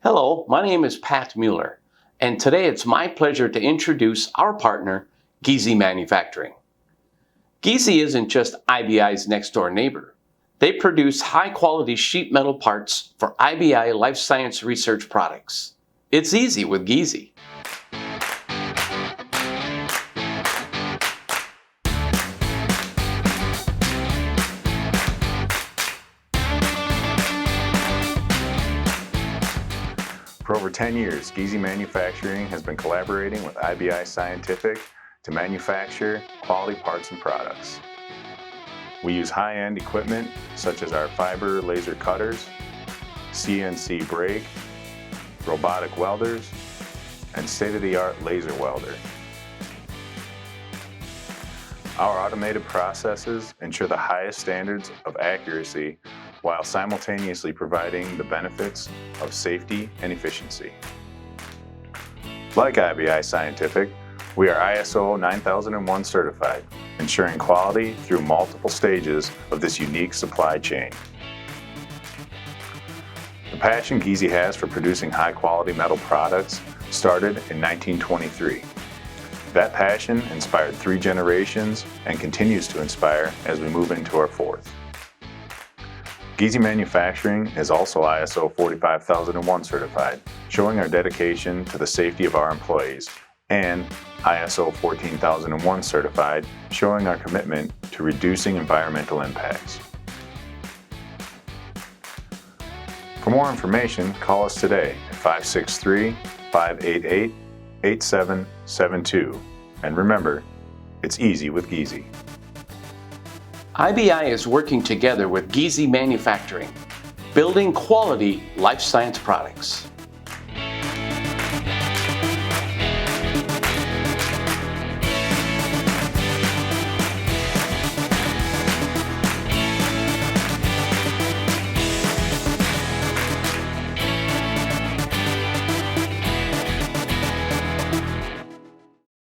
Hello, my name is Pat Mueller, and today it's my pleasure to introduce our partner, Giese Manufacturing. Giese isn't just IBI's next-door neighbor. They produce high-quality sheet metal parts for IBI life science research products. It's easy with Giese. For over 10 years, Giese Manufacturing has been collaborating with IBI Scientific to manufacture quality parts and products. We use high-end equipment such as our fiber laser cutters, CNC brake, robotic welders, and state-of-the-art laser welder. Our automated processes ensure the highest standards of accuracy while simultaneously providing the benefits of safety and efficiency. Like IBI Scientific, we are ISO 9001 certified, ensuring quality through multiple stages of this unique supply chain. The passion Giese has for producing high-quality metal products started in 1923. That passion inspired 3 generations and continues to inspire as we move into our 4th. Giese Manufacturing is also ISO 45001 certified, showing our dedication to the safety of our employees, and ISO 14001 certified, showing our commitment to reducing environmental impacts. For more information, call us today at 563-588-8772. And remember, it's easy with Giese. IBI is working together with Giese Manufacturing, building quality life science products.